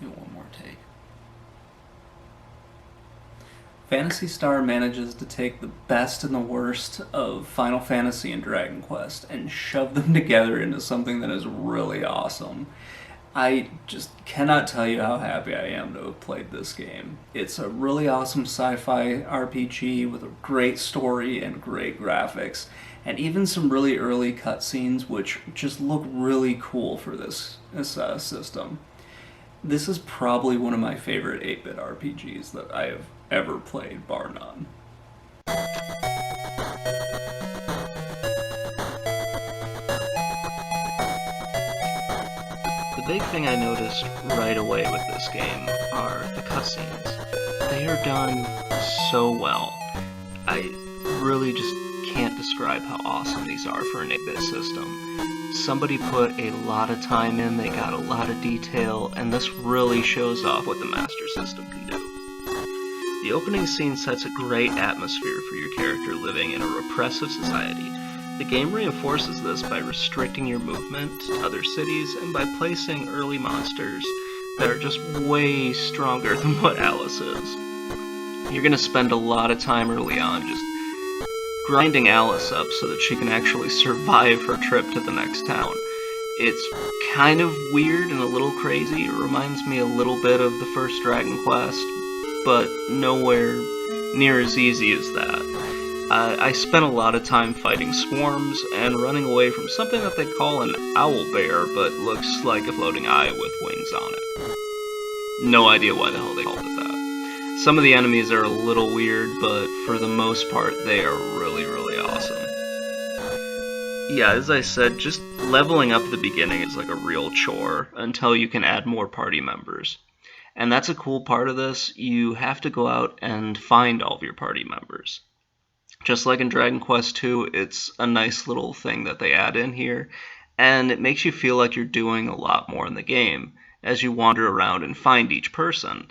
Do one more take. Phantasy Star manages to take the best and the worst of Final Fantasy and Dragon Quest and shove them together into something that is really awesome. I just cannot tell you how happy I am to have played this game. It's a really awesome sci-fi RPG with a great story and great graphics, and even some really early cutscenes which just look really cool for this system. This is probably one of my favorite 8-bit RPGs that I have ever played, bar none. The big thing I noticed right away with this game are the cutscenes. They are done so well. I really just can't describe how awesome these are for an 8-bit system. Somebody put a lot of time in, they got a lot of detail, and this really shows off what the Master System can do. The opening scene sets a great atmosphere for your character living in a repressive society. The game reinforces this by restricting your movement to other cities and by placing early monsters that are just way stronger than what Alice is. You're going to spend a lot of time early on just grinding Alice up so that she can actually survive her trip to the next town. It's kind of weird and a little crazy. It reminds me a little bit of the first Dragon Quest, but nowhere near as easy as that. I spent a lot of time fighting swarms and running away from something that they call an owl bear, but looks like a floating eye with wings on it. No idea why the hell they called it that. Some of the enemies are a little weird, but for the most part, they are really, really awesome. Yeah, as I said, just leveling up at the beginning is like a real chore until you can add more party members. And that's a cool part of this. You have to go out and find all of your party members. Just like in Dragon Quest II, it's a nice little thing that they add in here, and it makes you feel like you're doing a lot more in the game as you wander around and find each person.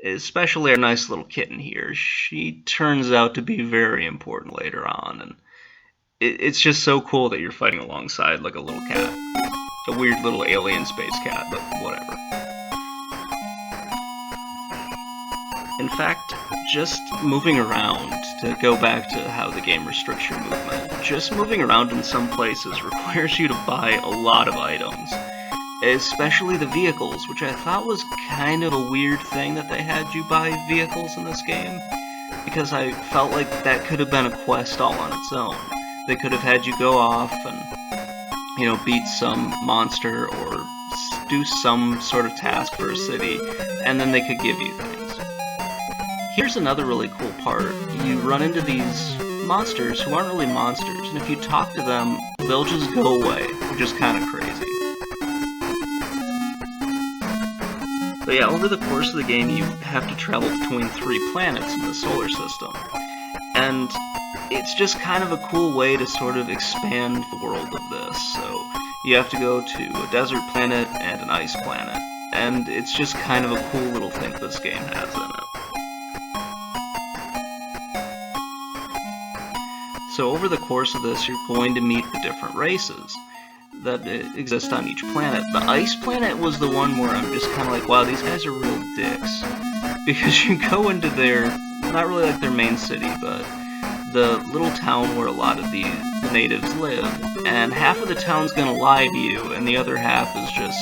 Especially our nice little kitten here. She turns out to be very important later on, and it's just so cool that you're fighting alongside like a little cat. A weird little alien space cat, but whatever. In fact, just moving around, to go back to how the game restricts your movement, just moving around in some places requires you to buy a lot of items. Especially the vehicles, which I thought was kind of a weird thing that they had you buy vehicles in this game, because I felt like that could have been a quest all on its own. They could have had you go off and, beat some monster or do some sort of task for a city, and then they could give you things. Here's another really cool part. You run into these monsters who aren't really monsters, and if you talk to them, they'll just go away, which is kind of crazy. But yeah, over the course of the game, you have to travel between 3 planets in the solar system. And it's just kind of a cool way to sort of expand the world of this. So you have to go to a desert planet and an ice planet. And it's just kind of a cool little thing this game has in it. So over the course of this, you're going to meet the different races that exist on each planet. The ice planet was the one where I'm just kind of like, wow, these guys are real dicks. Because you go into their, not really like their main city, but the little town where a lot of the natives live, and half of the town's gonna lie to you, and the other half is just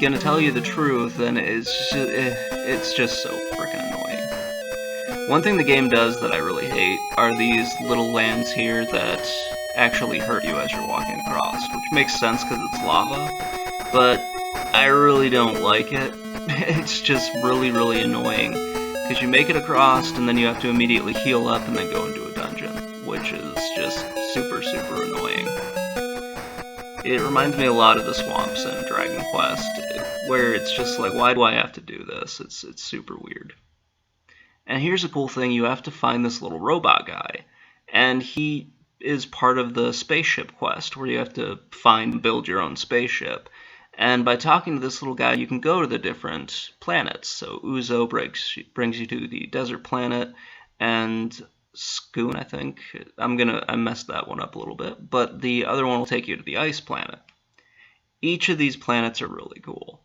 gonna tell you the truth, and it's just so freaking annoying. One thing the game does that I really hate are these little lands here that actually hurt you as you're walking across, which makes sense because it's lava, but I really don't like it. It's just really, really annoying, because you make it across and then you have to immediately heal up and then go into a dungeon, which is just super, super annoying. It reminds me a lot of the swamps in Dragon Quest, where it's just like, why do I have to do this? It's super weird. And here's a cool thing, you have to find this little robot guy, and he is part of the spaceship quest, where you have to find and build your own spaceship. And by talking to this little guy, you can go to the different planets. So Uzo brings you to the desert planet, and Scoon, I think. I messed that one up a little bit, but the other one will take you to the ice planet. Each of these planets are really cool.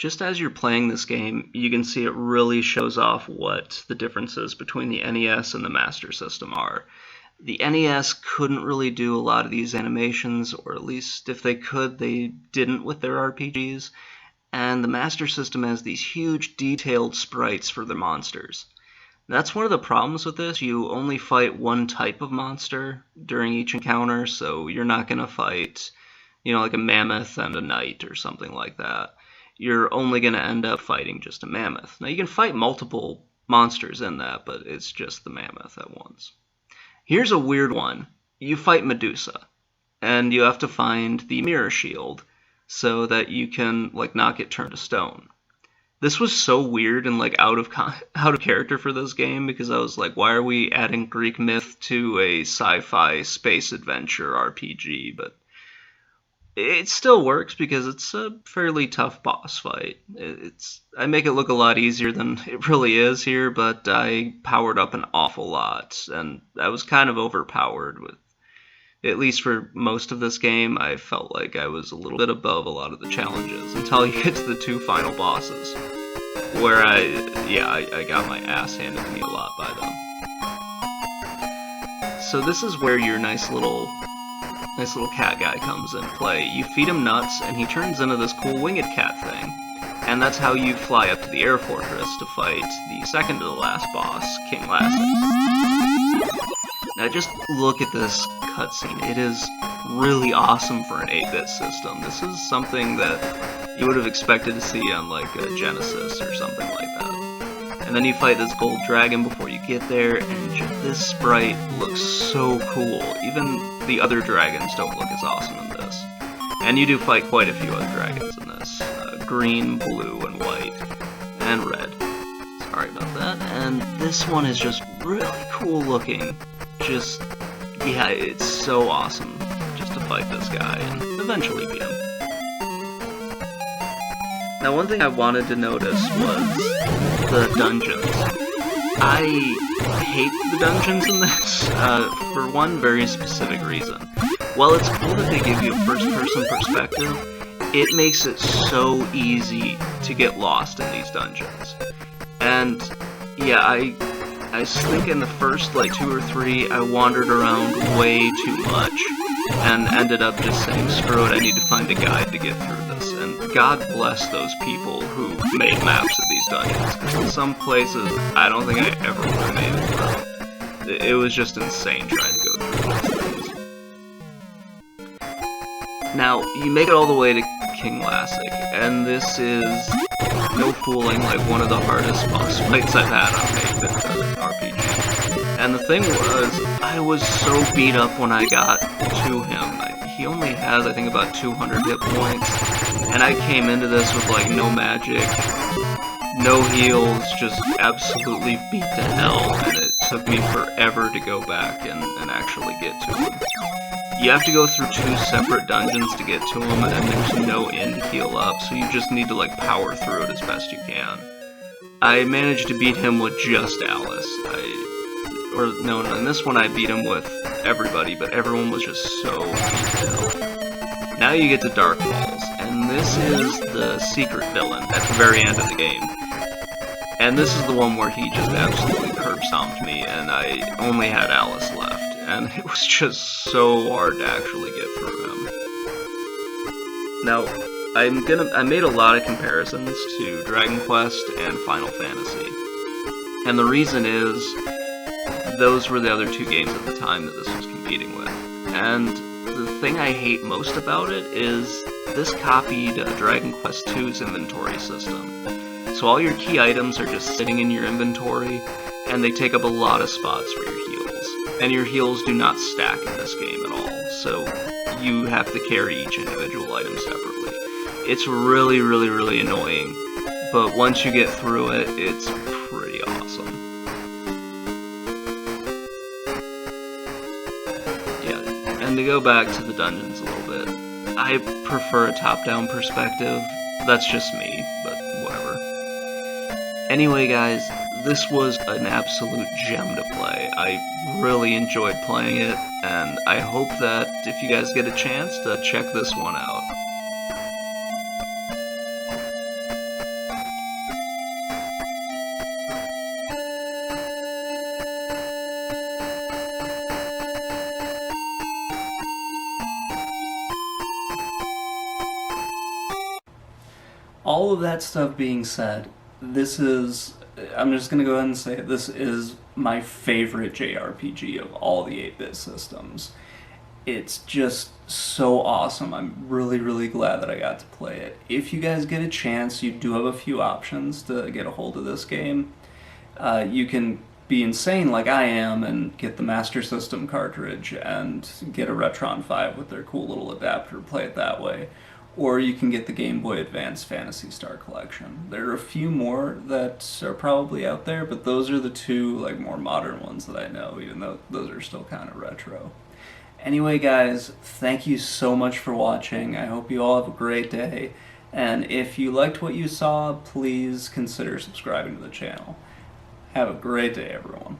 Just as you're playing this game, you can see it really shows off what the differences between the NES and the Master System are. The NES couldn't really do a lot of these animations, or at least if they could, they didn't with their RPGs, and the Master System has these huge detailed sprites for the monsters. That's one of the problems with this. You only fight one type of monster during each encounter, so you're not going to fight, like a mammoth and a knight or something like that. You're only going to end up fighting just a mammoth. Now, you can fight multiple monsters in that, but it's just the mammoth at once. Here's a weird one. You fight Medusa, and you have to find the mirror shield so that you can, not get turned to stone. This was so weird and out of character for this game, because I was like, why are we adding Greek myth to a sci-fi space adventure RPG? But it still works because it's a fairly tough boss fight. I make it look a lot easier than it really is here, but I powered up an awful lot, and I was kind of overpowered with. At least for most of this game, I felt like I was a little bit above a lot of the challenges until you get to the two final bosses, where I got my ass handed to me a lot by them. So this is where your nice little cat guy comes in play. You feed him nuts, and he turns into this cool winged cat thing, and that's how you fly up to the air fortress to fight the second to the last boss, King Lassus. Now just look at this cutscene. It is really awesome for an 8-bit system. This is something that you would have expected to see on a Genesis or something like that. And then you fight this gold dragon before you get there, and this sprite looks so cool. Even the other dragons don't look as awesome in this. And you do fight quite a few other dragons in this. Green, blue, and white, and red. Sorry about that. And this one is just really cool looking. It's so awesome just to fight this guy and eventually beat him. Now, one thing I wanted to notice was the dungeons. I hate the dungeons in this for one very specific reason. While it's cool that they give you a first-person perspective, it makes it so easy to get lost in these dungeons. And yeah, I think in the first 2 or 3, I wandered around way too much, and ended up just saying, screw it, I need to find a guide to get through this. And God bless those people who made maps of these dungeons, because in some places, I don't think I ever would have made it through. It was just insane trying to go through those things. Now, you make it all the way to King Lassic, and this is, no fooling, one of the hardest boss fights I've had on an 8-bit RPG. And the thing was, I was so beat up when I got to him. He only has, I think, about 200 hit points, and I came into this with, no magic, no heals, just absolutely beat to hell, and it took me forever to go back and actually get to him. You have to go through 2 separate dungeons to get to him, and there's no end to heal up, so you just need to power through it as best you can. I managed to beat him with just Alice. No, in this one I beat him with everybody, but everyone was just so detailed. Now you get to Dark Halls, and this is the secret villain at the very end of the game. And this is the one where he just absolutely curb-stomped me, and I only had Alice left. And it was just so hard to actually get through him. Now, I made a lot of comparisons to Dragon Quest and Final Fantasy. And the reason is, those were the other 2 games at the time that this was competing with. And the thing I hate most about it is, this copied Dragon Quest II's inventory system. So all your key items are just sitting in your inventory, and they take up a lot of spots for your heals. And your heals do not stack in this game at all, so you have to carry each individual item separately. It's really, really, really annoying, but once you get through it, it's pretty awesome. Yeah, and to go back to the dungeons a little bit, I prefer a top-down perspective. That's just me, but whatever. Anyway, guys, this was an absolute gem to play. I really enjoyed playing it, and I hope that if you guys get a chance to check this one out. All of that stuff being said, I'm just gonna go ahead and say it, this is my favorite JRPG of all the 8-bit systems. It's just so awesome. I'm really, really glad that I got to play it. If you guys get a chance, you do have a few options to get a hold of this game. You can be insane like I am and get the Master System cartridge and get a Retron 5 with their cool little adapter, play it that way. Or you can get the Game Boy Advance Phantasy Star Collection. There are a few more that are probably out there, but those are the two like more modern ones that I know, even though those are still kind of retro. Anyway, guys, thank you so much for watching. I hope you all have a great day. And if you liked what you saw, please consider subscribing to the channel. Have a great day, everyone.